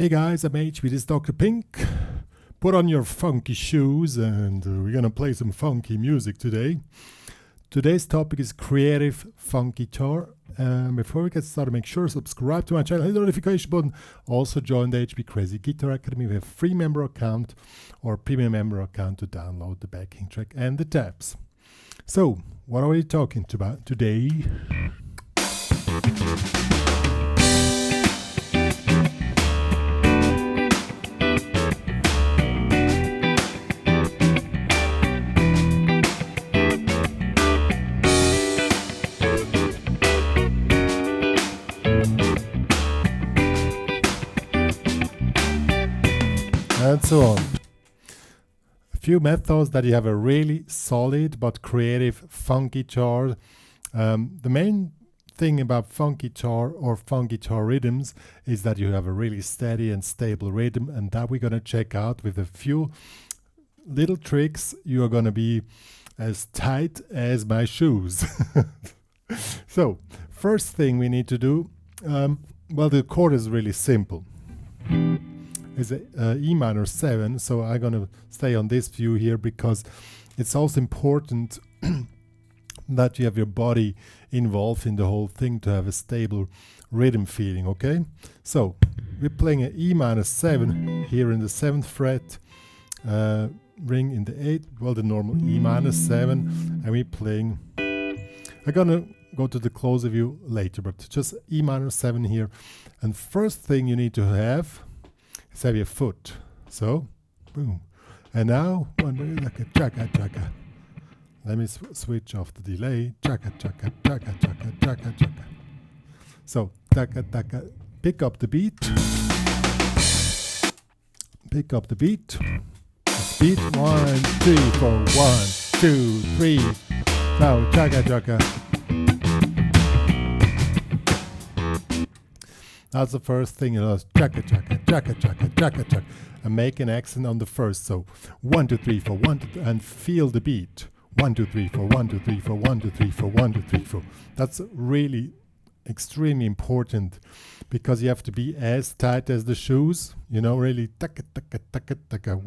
Hey guys, I'm HP, this is Dr. Pink. Put on your funky shoes and we're gonna play some funky music today. Today's topic is creative funk guitar. Before we get started, make sure to subscribe to my channel, hit the notification button. Also join the HPCrazy Guitar Academy. We have a free member account or premium member account to download the backing track and the tabs. So, what are we talking about today? And so on. A few methods that you have a really solid but creative funk guitar. The main thing about funk guitar or funk guitar rhythms is that you have a really steady and stable rhythm, and that we're going to check out with a few little tricks. You are going to be as tight as my shoes. So, first thing we need to do, well, the chord is really simple. Is E minor 7, so I'm gonna stay on this view here because it's also important that you have your body involved in the whole thing to have a stable rhythm feeling, okay? So we're playing an E minor 7 here in the 7th fret, ring in the 8th, well, the normal E minor 7, and we're playing, I'm gonna go to the closer view later, but just E minor 7 here. And first thing you need to have your foot. So, boom. And now, like a chaka chaka. Let me switch off the delay. Chaka chaka chaka chaka chaka chaka. So, chaka chaka. Pick up the beat. Pick up the beat. Beat 1, 2, 4. 1, 2, 3. Now, chaka chaka. That's the first thing, chaka chaka chaka chaka chaka chaka, and make an accent on the first. So 1 2 3 4 1 2 3, and feel the beat. 1 2 3 4 1 2 3 4 1 2 3 4 1 2 3 4. That's really extremely important because you have to be as tight as the shoes. You know, really taka taka taka taka.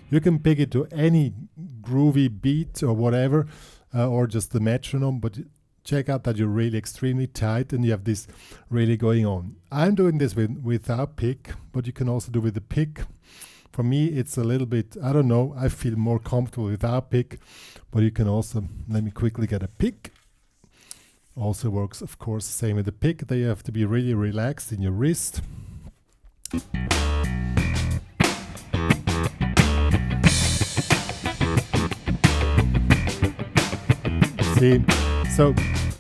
You can pick it to any groovy beat or whatever, or just the metronome, but check out that you're really extremely tight and you have this really going on. I'm doing this without pick, but you can also do with the pick. For me, it's a little bit, I don't know, I feel more comfortable without pick, but you can also, let me quickly get a pick. Also works, of course, same with the pick. There you have to be really relaxed in your wrist. See? So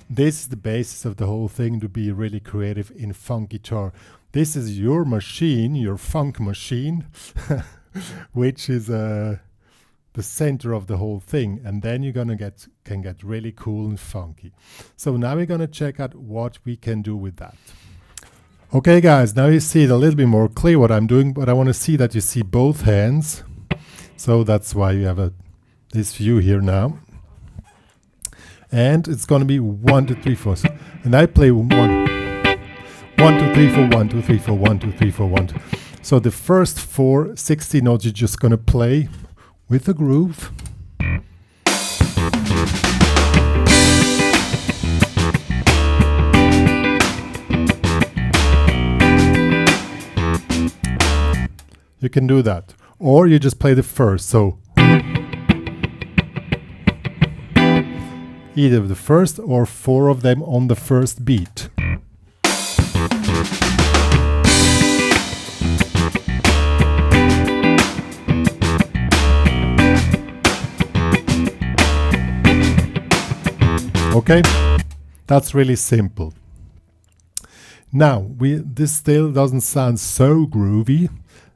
this is the basis of the whole thing, to be really creative in funk guitar. This is your machine, your funk machine, which is the center of the whole thing. And then you're gonna can get really cool and funky. So now we're gonna check out what we can do with that. Okay guys, now you see it a little bit more clear what I'm doing, but I want to see that you see both hands. So that's why you have this view here now. And it's going to be 1 2 3 4, and I play 1 2 3 4 1 2 3 4 1 2 3 4 1 2. So the first 4 60 notes you're just going to play with a groove. You can do that, or you just play the first. So either the first or 4 of them on the first beat. Okay, that's really simple. Now, this still doesn't sound so groovy.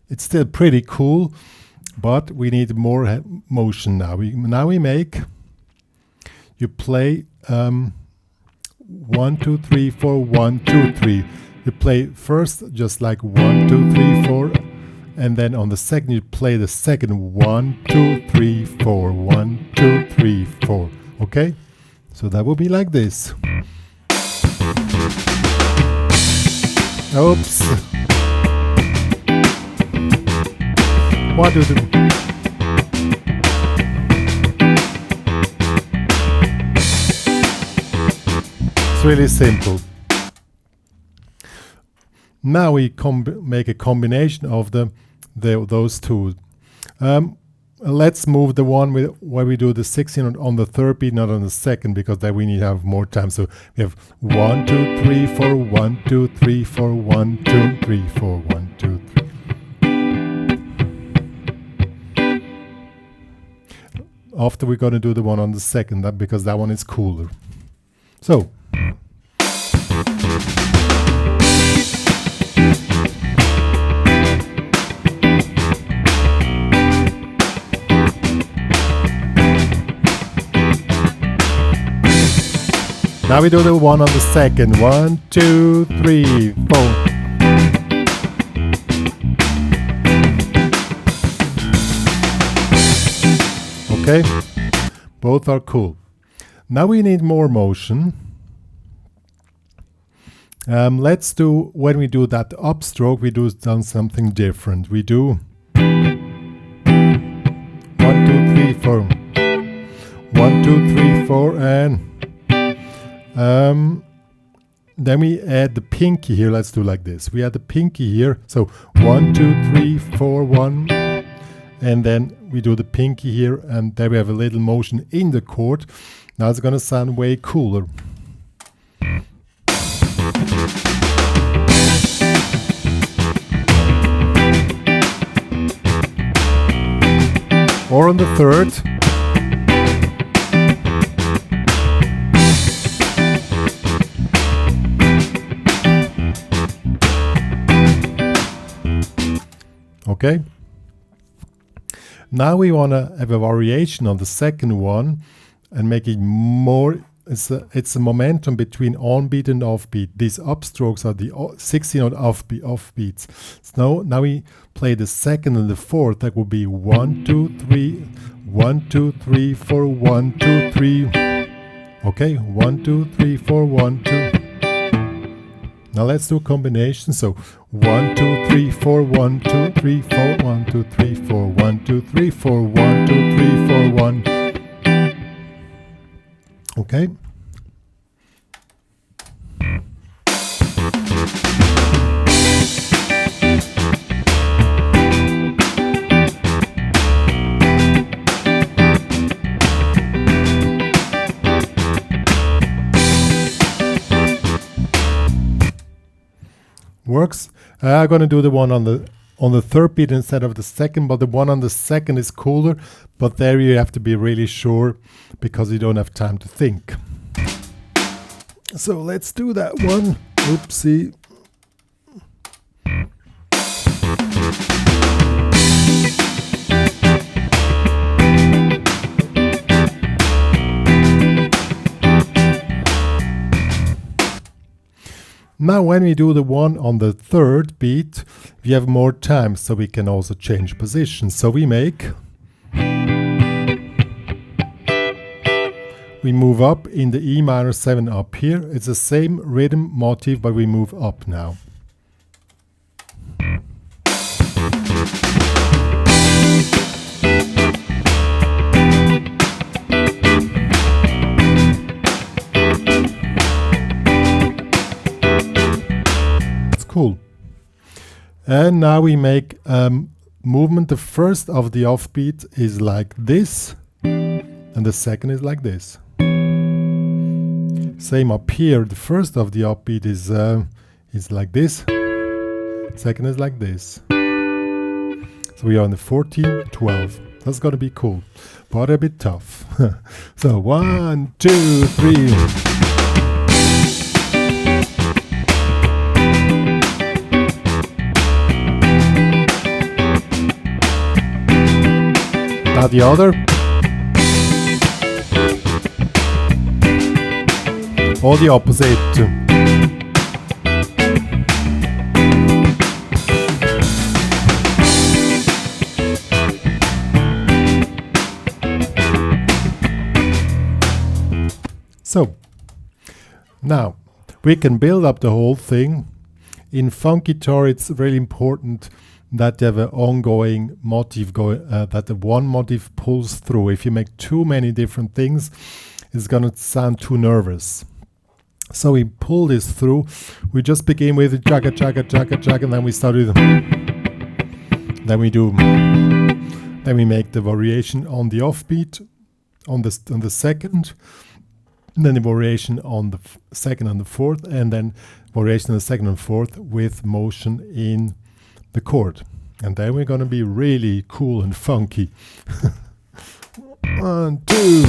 It's still pretty cool, but we need more motion now. We make. You play 1 2 3 4 1 2 3. You play first just like 1 2 3 4, and then on the second you play the second 1 2 3 4 1 2 3 4. Okay, so that will be like this. Oops. 1, 2, 3. It's really simple. Now we make a combination of those two. Let's move the one where we do the 16 on the third beat, not on the second, because then we need to have more time. So we have 1, 2, 3, 4, 1, 2, 3, 4, 1, 2, 3, 4, 1, 2, 3. After we're going to do the one on the second, because that one is cooler. So. Now we do the one on the second. 1, 2, 3, 4. Okay, both are cool. Now we need more motion. Let's do, when we do that upstroke, we do something different. We do 1, 2, 3, 4. 1, 2, 3, 4, and then we add the pinky here. Let's do like this. We add the pinky here. So 1, 2, 3, 4, 1. And then we do the pinky here. And there we have a little motion in the chord. Now it's going to sound way cooler. Or on the third. Okay. Now we want to have a variation on the second one and make it more. It's a momentum between on-beat and off-beat. These upstrokes are the 16 on off-beats. So now we play the second and the fourth. That would be 1, 2, 3, 1, 2, 3, 4, 1, 2, 3. Okay, 1, 2, 3, 4, 1, 2. Now let's do a combination. So 1, 2, 3, 4, 1, 2, 3, 4, 1, 2, 3, 4, 1, 2, 3, 4, 1, 2, 3, 4, 1. Okay. Works. I'm going to do the one on the third beat instead of the second, but the one on the second is cooler, but there you have to be really sure because you don't have time to think. So let's do that one. Oopsie. Now when we do the one on the third beat, we have more time, so we can also change position. So we move up in the E minor 7 up here. It's the same rhythm motif, but we move up now. Cool. And now we make movement. The first of the offbeat is like this, and the second is like this. Same up here. The first of the upbeat is like this. Second is like this. So we are on the 14, 12. That's gonna be cool, but a bit tough. So 1, 2, 3. Now the other. Or the opposite. So, now we can build up the whole thing. In funk guitar, it's really important that you have an ongoing motif going, that the one motif pulls through. If you make too many different things, it's going to sound too nervous. So we pull this through. We just begin with jaga, jaga, jaga, jaga, and then we start with, then we make the variation on the offbeat, on the second, and then the variation on the second and the fourth, and then variation on the second and fourth with motion in the chord. And then we're going to be really cool and funky. 1, 2.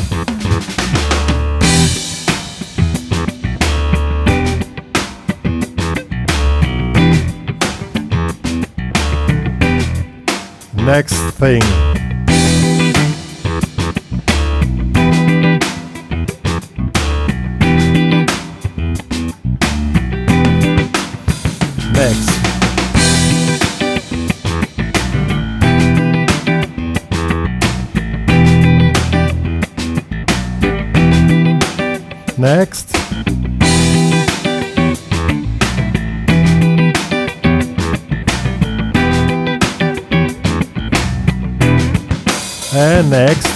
Next thing. Next. Next. And next.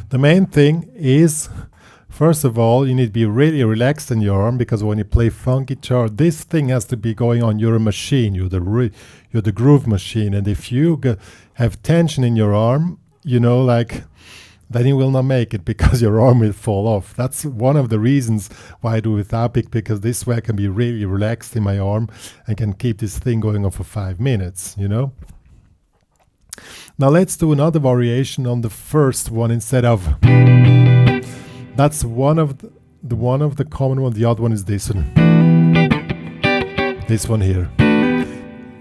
The main thing is, first of all, you need to be really relaxed in your arm, because when you play funky guitar, this thing has to be going on. You're a machine. You're the groove machine. And if you have tension in your arm, you know, like, then you will not make it, because your arm will fall off. That's one of the reasons why I do it without pick, because this way I can be really relaxed in my arm and can keep this thing going on for 5 minutes, you know. Now let's do another variation on the first one instead of. That's one of the common one. The other one is this one. This one here.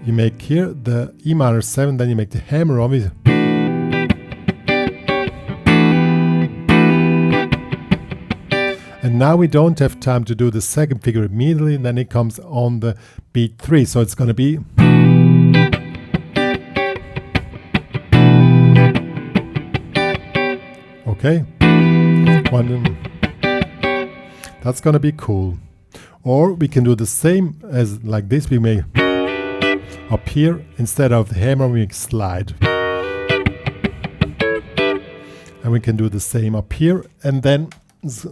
You make here the E minor 7, then you make the hammer on it. And now we don't have time to do the second figure immediately, and then it comes on the beat 3. So it's going to be. Okay. That's gonna be cool. Or we can do the same as like this. We may up here, instead of the hammer, we slide. And we can do the same up here, and then it's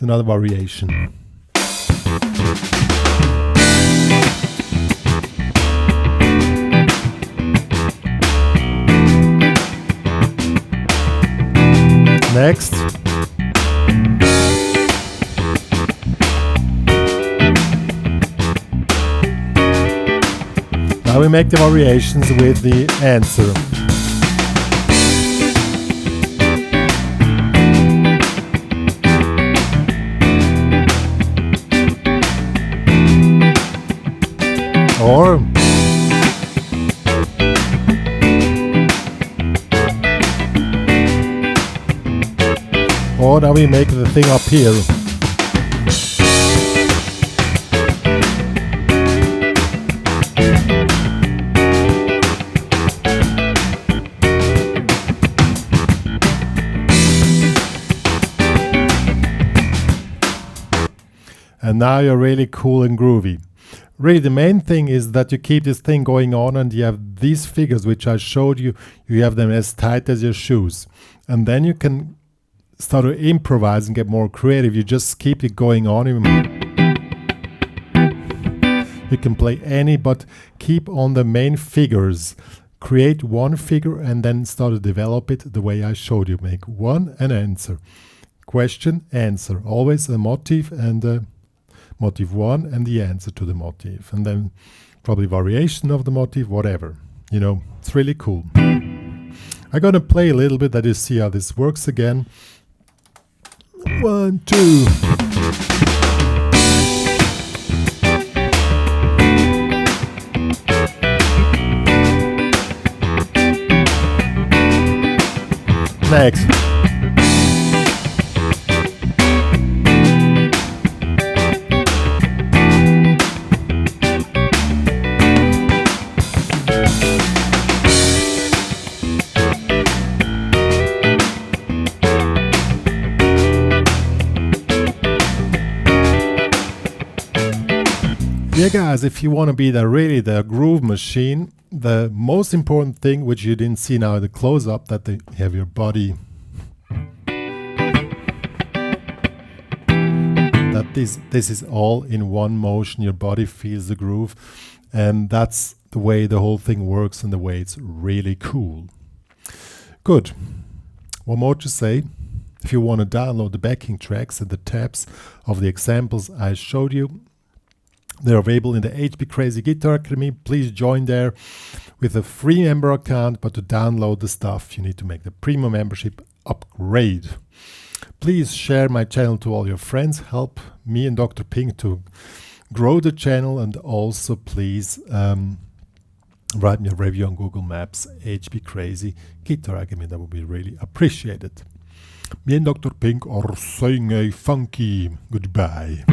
another variation. Next. Now we make the variations with the answer. Or now we make the thing up here. And now you're really cool and groovy. Really, the main thing is that you keep this thing going on, and you have these figures which I showed you. You have them as tight as your shoes. And then you can start to improvise and get more creative. You just keep it going on. You can play any, but keep on the main figures. Create one figure and then start to develop it the way I showed you. Make one and answer. Question, answer. Always a motif and motif 1 and the answer to the motif. And then probably variation of the motif, whatever. You know, it's really cool. I'm going to play a little bit that you see how this works again. 1, 2. Next. Yeah, guys, if you want to be really the groove machine, the most important thing, which you didn't see now in the close-up, that you have your body, that this is all in one motion. Your body feels the groove, and that's the way the whole thing works and the way it's really cool. Good. One more to say. If you want to download the backing tracks and the tabs of the examples I showed you, they're available in the HPCrazy Guitar Academy. Please join there with a free member account, but to download the stuff, you need to make the premium membership upgrade. Please share my channel to all your friends. Help me and Dr. Pink to grow the channel, and also please write me a review on Google Maps, HPCrazy Guitar Academy. That would be really appreciated. Me and Dr. Pink are saying a funky goodbye.